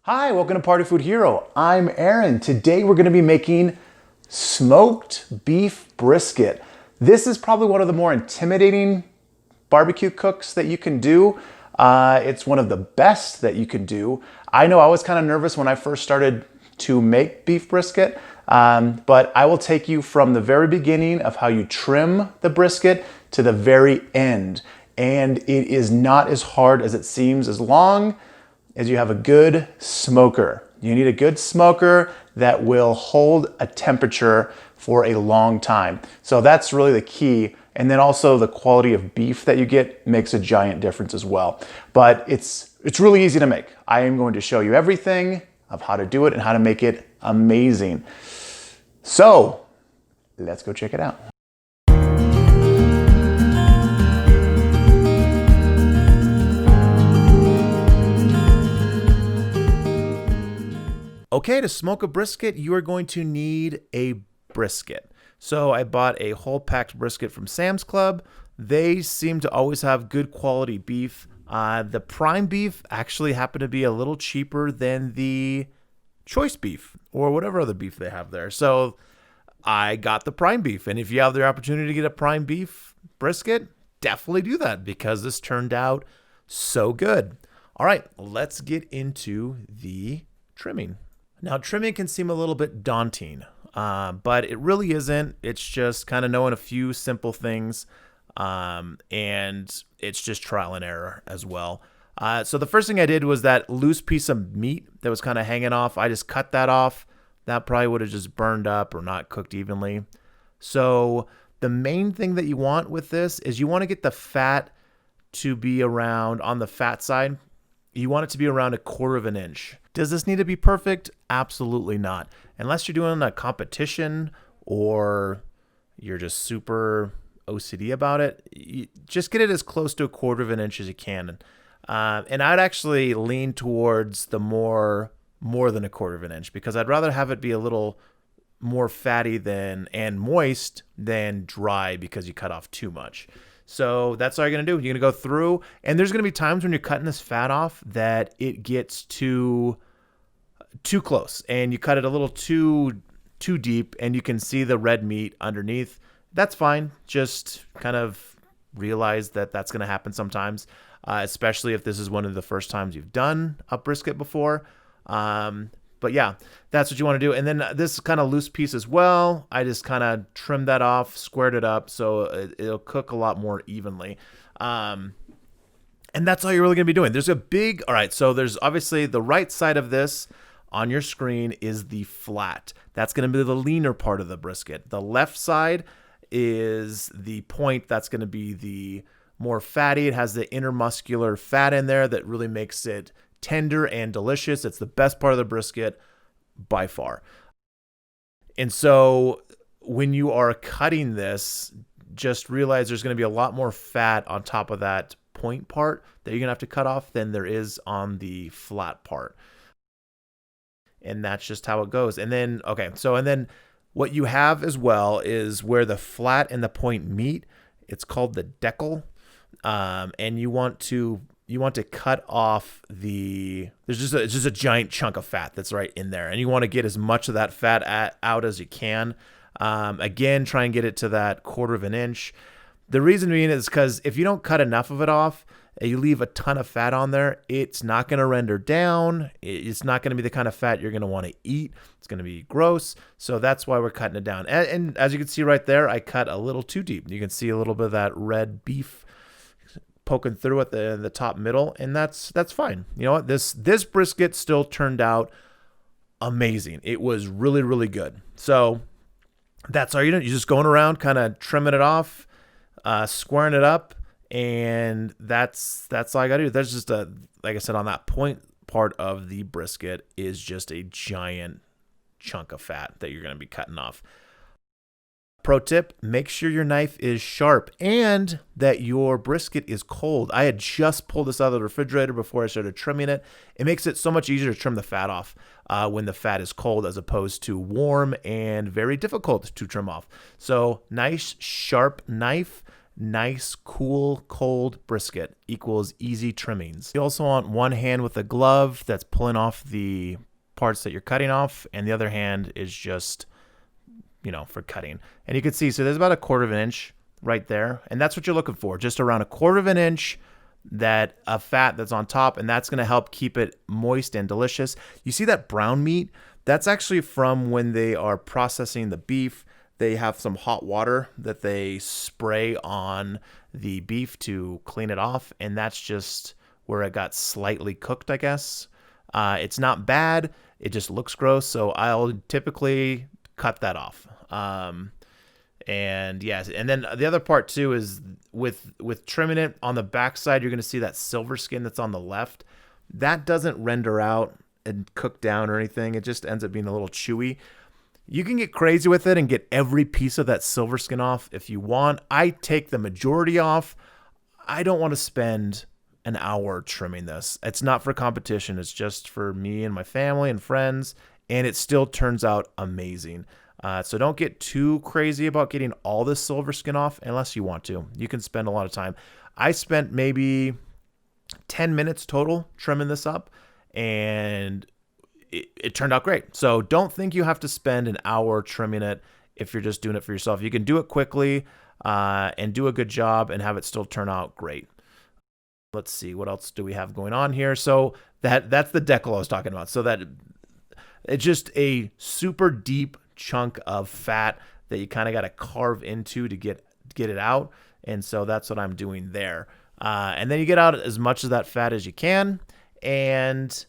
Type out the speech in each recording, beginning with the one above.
Hi, welcome to Party Food Hero. I'm Aaron. Today we're going to be making smoked beef brisket. This is probably one of the more intimidating barbecue cooks that you can do. It's one of the best that you can do. I know I was kind of nervous when I first started to make beef brisket, but I will take you from the very beginning of how you trim the brisket to the very end. And it is not as hard as it seems, as long as you have a good smoker. You need a good smoker that will hold a temperature for a long time. So that's really the key. And then also the quality of beef that you get makes a giant difference as well. But it's really easy to make. I am going to show you everything of how to do it and how to make it amazing. So let's go check it out. Okay, to smoke a brisket, you are going to need a brisket. So I bought a whole packed brisket from Sam's Club. They seem to always have good quality beef. The prime beef actually happened to be a little cheaper than the choice beef or whatever other beef they have there. So I got the prime beef. And if you have the opportunity to get a prime beef brisket, definitely do that because this turned out so good. All right, let's get into the trimming. Now, trimming can seem a little bit daunting, but it really isn't. It's just kind of knowing a few simple things, and it's just trial and error as well. So the first thing I did was that loose piece of meat that was kind of hanging off. I just cut that off. That probably would have just burned up or not cooked evenly. So the main thing that you want with this is you want to get the fat to be around, on the fat side, you want it to be around 1/4 inch. Does this need to be perfect? Absolutely not. Unless you're doing a competition or you're just super OCD about it, just get it as close to 1/4 inch as you can. And I'd actually lean towards the more than 1/4 inch because I'd rather have it be a little more fatty and moist than dry because you cut off too much. So that's all you're going to do. You're going to go through, and there's going to be times when you're cutting this fat off that it gets too close, and you cut it a little too deep, and you can see the red meat underneath. That's fine. Just kind of realize that that's going to happen sometimes, especially if this is one of the first times you've done a brisket before. But yeah, that's what you want to do. And then this kind of loose piece as well, I just kind of trimmed that off, squared it up so it'll cook a lot more evenly. And that's all you're really going to be doing. There's all right, so there's obviously the right side of this on your screen is the flat. That's going to be the leaner part of the brisket. The left side is the point. That's going to be the more fatty. It has the intermuscular fat in there that really makes it tender and delicious. It's the best part of the brisket by far. And so when you are cutting this, just realize there's going to be a lot more fat on top of that point part that you're going to have to cut off than there is on the flat part. And that's just how it goes. And then, okay, and then what you have as well is where the flat and the point meet. It's called the decal. And you want to cut off it's just a giant chunk of fat that's right in there. And you want to get as much of that fat out as you can. Again, try and get it to that 1/4 inch. The reason being is because if you don't cut enough of it off, and you leave a ton of fat on there, it's not going to render down. It's not going to be the kind of fat you're going to want to eat. It's going to be gross. So that's why we're cutting it down. And as you can see right there, I cut a little too deep. You can see a little bit of that red beef poking through at the top middle, and that's fine. You know what? This brisket still turned out amazing. It was really, really good. So that's all you're doing. You're just going around kind of trimming it off, squaring it up, and that's all I gotta do. That's just like I said, on that point part of the brisket is just a giant chunk of fat that you're gonna be cutting off. Pro tip, make sure your knife is sharp and that your brisket is cold. I had just pulled this out of the refrigerator before I started trimming it. It makes it so much easier to trim the fat off when the fat is cold as opposed to warm and very difficult to trim off. So nice sharp knife nice, cool, cold brisket equals easy trimmings. You also want one hand with a glove that's pulling off the parts that you're cutting off, and the other hand is just, for cutting. And you can see, so there's about 1/4 of an inch right there, and that's what you're looking for, just around 1/4 of an inch that a fat that's on top, and that's going to help keep it moist and delicious. You see that brown meat? That's actually from when they are processing the beef. They have some hot water that they spray on the beef to clean it off, and that's just where it got slightly cooked, I guess. It's not bad. It just looks gross, so I'll typically cut that off. And yes, and then the other part too is with trimming it on the backside, you're going to see that silver skin that's on the left. That doesn't render out and cook down or anything. It just ends up being a little chewy. You can get crazy with it and get every piece of that silver skin off if you want. I take the majority off. I don't want to spend an hour trimming this. It's not for competition. It's just for me and my family and friends, and it still turns out amazing. So don't get too crazy about getting all this silver skin off unless you want to. You can spend a lot of time. I spent maybe 10 minutes total trimming this up, and it turned out great. So don't think you have to spend an hour trimming it if you're just doing it for yourself. You can do it quickly and do a good job and have it still turn out great. Let's see, what else do we have going on here? So that's the decal I was talking about. So that it's just a super deep chunk of fat that you kind of got to carve into to get it out. And so that's what I'm doing there. And then you get out as much of that fat as you can. And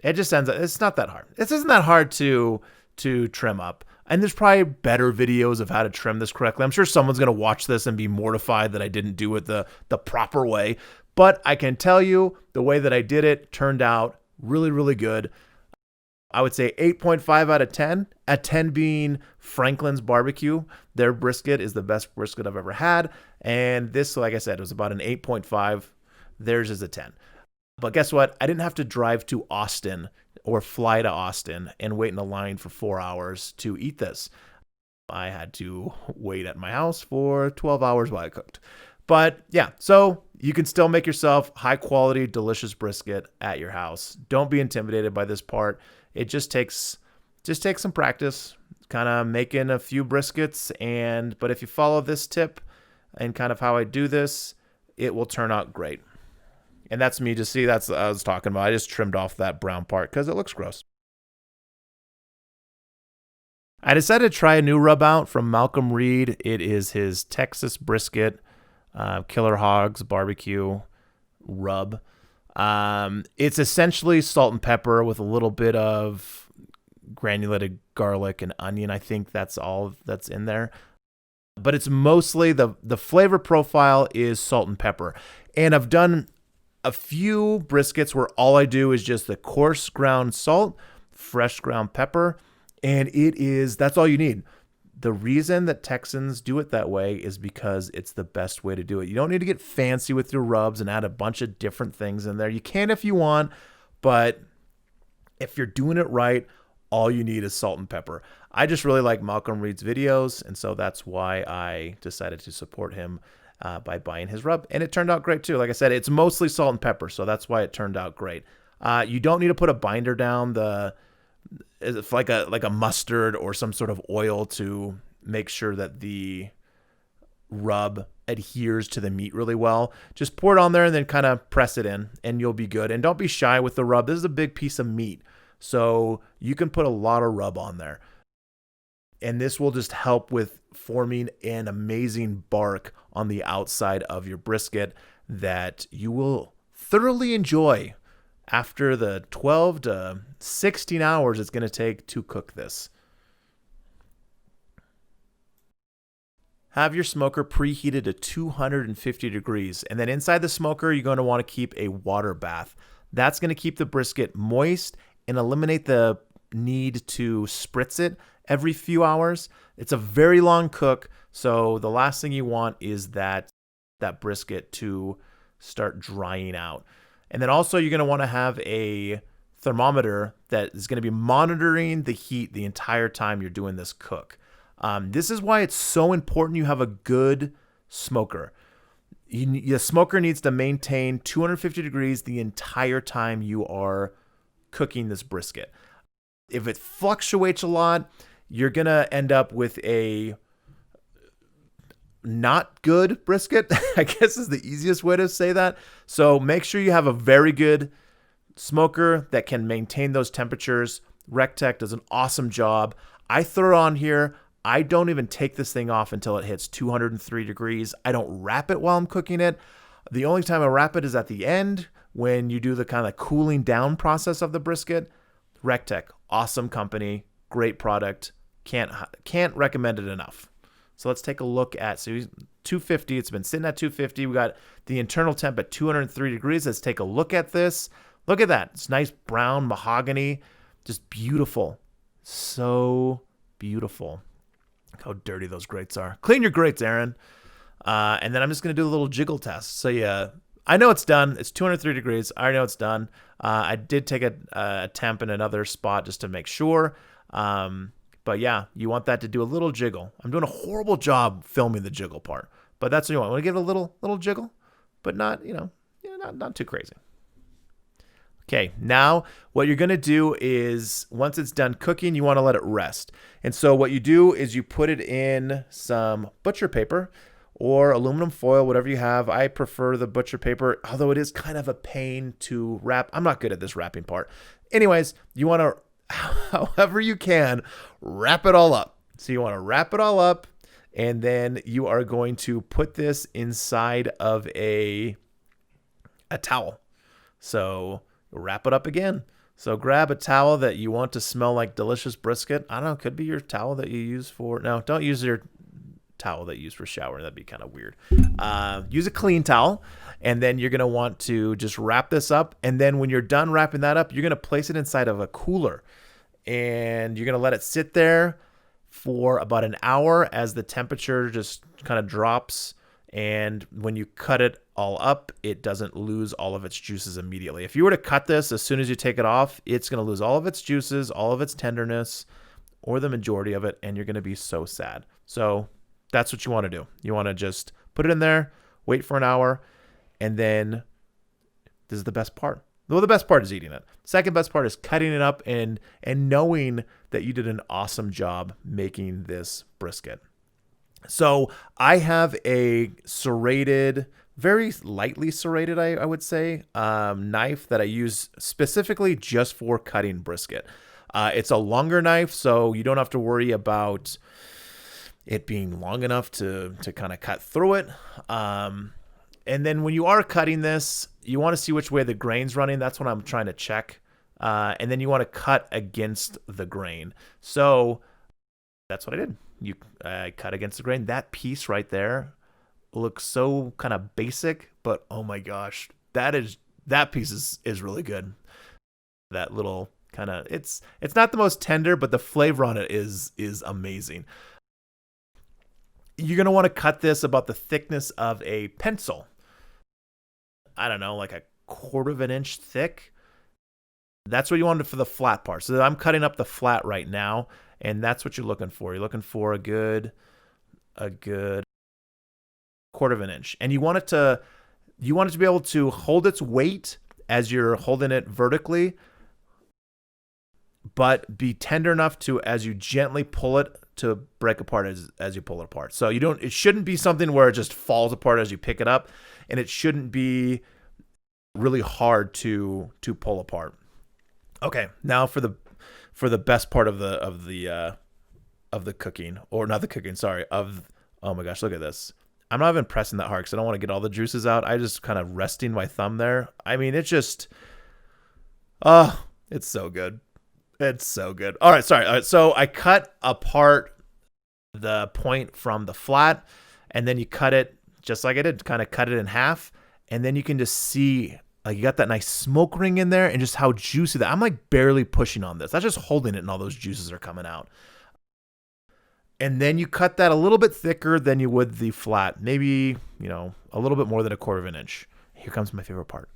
it just ends up, it's not that hard. This isn't that hard to trim up. And there's probably better videos of how to trim this correctly. I'm sure someone's going to watch this and be mortified that I didn't do it the proper way. But I can tell you the way that I did it turned out really, really good. I would say 8.5 out of 10, at 10 being Franklin's Barbecue. Their brisket is the best brisket I've ever had. And this, like I said, was about an 8.5. Theirs is a 10. But guess what? I didn't have to drive to Austin or fly to Austin and wait in a line for 4 hours to eat this. I had to wait at my house for 12 hours while I cooked. But yeah, so you can still make yourself high quality, delicious brisket at your house. Don't be intimidated by this part. It just takes some practice, kind of making a few briskets. But if you follow this tip and kind of how I do this, it will turn out great. And that's me. Just see, that's what I was talking about. I just trimmed off that brown part because it looks gross. I decided to try a new rub out from Malcolm Reed. It is his Texas brisket, Killer Hogs barbecue rub. It's essentially salt and pepper with a little bit of granulated garlic and onion. I think that's all that's in there. But it's mostly the flavor profile is salt and pepper. And I've done a few briskets where all I do is just the coarse ground salt, fresh ground pepper, and that's all you need. The reason that Texans do it that way is because it's the best way to do it. You don't need to get fancy with your rubs and add a bunch of different things in there. You can if you want, but if you're doing it right, all you need is salt and pepper. I just really like Malcolm Reed's videos, and so that's why I decided to support him by buying his rub. And it turned out great too. Like I said, it's mostly salt and pepper, so that's why it turned out great. You don't need to put a binder down. It's like a mustard or some sort of oil to make sure that the rub adheres to the meat really well. Just pour it on there and then kind of press it in and you'll be good. And don't be shy with the rub. This is a big piece of meat, so you can put a lot of rub on there. And this will just help with forming an amazing bark on the outside of your brisket that you will thoroughly enjoy after the 12 to 16 hours it's going to take to cook this. Have your smoker preheated to 250 degrees. And then inside the smoker, you're going to want to keep a water bath. That's going to keep the brisket moist and eliminate the need to spritz it every few hours. It's a very long cook, so the last thing you want is that brisket to start drying out. And then also you're going to want to have a thermometer that is going to be monitoring the heat the entire time you're doing this cook. This is why it's so important you have a good smoker. Your smoker needs to maintain 250 degrees the entire time you are cooking this brisket. If it fluctuates a lot, you're going to end up with a not good brisket, I guess is the easiest way to say that. So make sure you have a very good smoker that can maintain those temperatures. Recteq does an awesome job. I throw it on here. I don't even take this thing off until it hits 203 degrees. I don't wrap it while I'm cooking it. The only time I wrap it is at the end when you do the kind of cooling down process of the brisket. Recteq, awesome company, great product. Can't recommend it enough. So let's take a look at 250. It's been sitting at 250. We got the internal temp at 203 degrees. Let's take a look at this. Look at that. It's nice brown mahogany. Just beautiful. So beautiful. Look how dirty those grates are. Clean your grates, Aaron. And then I'm just going to do a little jiggle test. So yeah, I know it's done. It's 203 degrees. I already know it's done. I did take a temp in another spot just to make sure. But yeah, you want that to do a little jiggle. I'm doing a horrible job filming the jiggle part, but that's what you want. I want to give it a little jiggle, but not, not too crazy. Okay, now what you're going to do is once it's done cooking, you want to let it rest. And so what you do is you put it in some butcher paper or aluminum foil, whatever you have. I prefer the butcher paper, although it is kind of a pain to wrap. I'm not good at this wrapping part. Anyways, you want to, however you can, wrap it all up. So you want to wrap it all up, and then you are going to put this inside of a towel. So wrap it up again. So grab a towel that you want to smell like delicious brisket. I don't know, it could be your towel that you use for, no, don't use your towel that you use for showering. That'd be kind of weird. Use a clean towel, and then you're going to want to just wrap this up. And then when you're done wrapping that up, you're going to place it inside of a cooler, and you're going to let it sit there for about an hour as the temperature just kind of drops. And when you cut it all up, it doesn't lose all of its juices immediately. If you were to cut this as soon as you take it off, it's going to lose all of its juices, all of its tenderness, or the majority of it, and you're going to be so sad. So that's what you want to do. You want to just put it in there, wait for an hour, and then this is the best part. Well, the best part is eating it. Second best part is cutting it up and knowing that you did an awesome job making this brisket. So I have a serrated, very lightly serrated, I would say, knife that I use specifically just for cutting brisket. It's a longer knife, so you don't have to worry about it being long enough to kind of cut through it. And then when you are cutting this, you want to see which way the grain's running. That's what I'm trying to check. And then you want to cut against the grain. So that's what I did. I cut against the grain. That piece right there looks so kind of basic, but oh my gosh, that piece is really good. That little kind of, it's not the most tender, but the flavor on it is amazing. You're going to want to cut this about the thickness of a pencil. I don't know, like a 1/4 of an inch thick. That's what you want for the flat part. So I'm cutting up the flat right now, and that's what you're looking for. You're looking for a good 1/4 of an inch. And you want it to be able to hold its weight as you're holding it vertically, but be tender enough to, as you gently pull it, to break apart as you pull it apart. So it shouldn't be something where it just falls apart as you pick it up, and it shouldn't be really hard to pull apart. Okay, now for the best part of the cooking, or not the cooking, sorry, oh my gosh, look at this. I'm not even pressing that hard because I don't want to get all the juices out. I just kind of resting my thumb there. I mean, it's just, it's so good. It's so good. All right, sorry. All right, so I cut apart the point from the flat, and then you cut it just like I did, kind of cut it in half, and then you can just see, like, you got that nice smoke ring in there, and just how juicy that. I'm like barely pushing on this. I'm just holding it, and all those juices are coming out. And then you cut that a little bit thicker than you would the flat, maybe, a little bit more than 1/4 of an inch. Here comes my favorite part.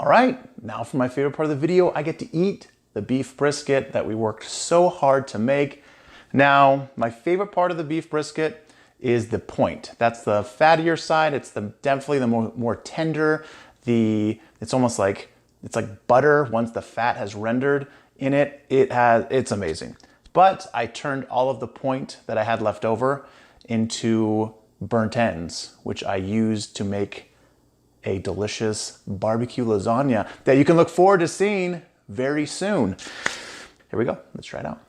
All right, now for my favorite part of the video, I get to eat the beef brisket that we worked so hard to make. Now, my favorite part of the beef brisket is the point. That's the fattier side. It's definitely the more tender. It's almost like, it's like butter once the fat has rendered in it. It's amazing. But I turned all of the point that I had left over into burnt ends, which I used to make a delicious barbecue lasagna that you can look forward to seeing very soon. Here we go. Let's try it out.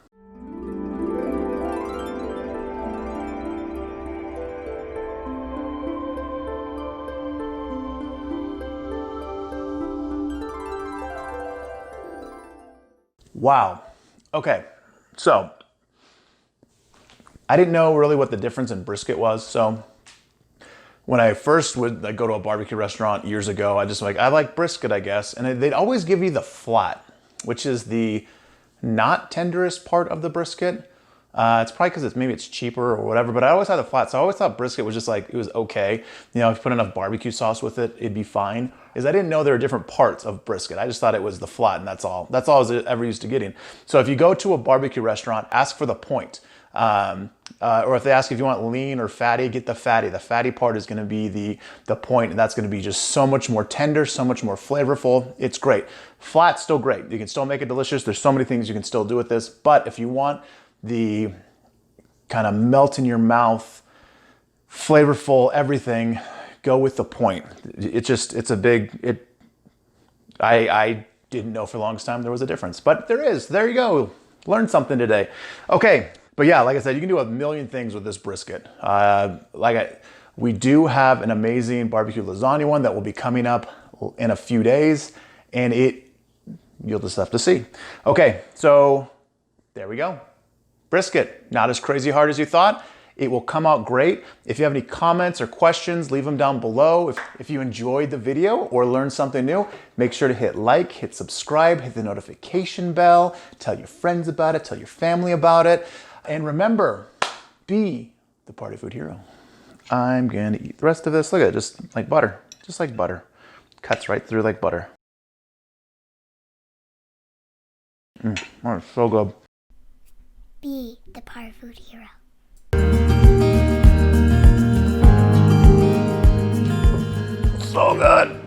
Wow. Okay. So I didn't know really what the difference in brisket was. So when I first would go to a barbecue restaurant years ago, I like brisket, I guess. And they'd always give you the flat, which is the not tenderest part of the brisket. It's probably because maybe it's cheaper or whatever, but I always had the flat. So I always thought brisket was just like, it was okay. You know, if you put enough barbecue sauce with it, it'd be fine. I didn't know there were different parts of brisket. I just thought it was the flat and that's all. That's all I was ever used to getting. So if you go to a barbecue restaurant, ask for the point. Or if they ask if you want lean or fatty, get the fatty. The fatty part is gonna be the point, and that's gonna be just so much more tender, so much more flavorful. It's great. Flat's still great. You can still make it delicious. There's so many things you can still do with this, but if you want the kind of melt in your mouth, flavorful everything, go with the point. I didn't know for the longest time there was a difference, but there is. There you go. Learned something today. Okay, but yeah, like I said, you can do a million things with this brisket. We do have an amazing barbecue lasagna one that will be coming up in a few days, and you'll just have to see. Okay, so there we go. Brisket, not as crazy hard as you thought. It will come out great. If you have any comments or questions, leave them down below. If you enjoyed the video or learned something new, make sure to hit like, hit subscribe, hit the notification bell, tell your friends about it, tell your family about it. And remember, be the party food hero. I'm gonna eat the rest of this. Look at it, just like butter, just like butter. Cuts right through like butter. Oh, it's so good. Be the party food hero. So good.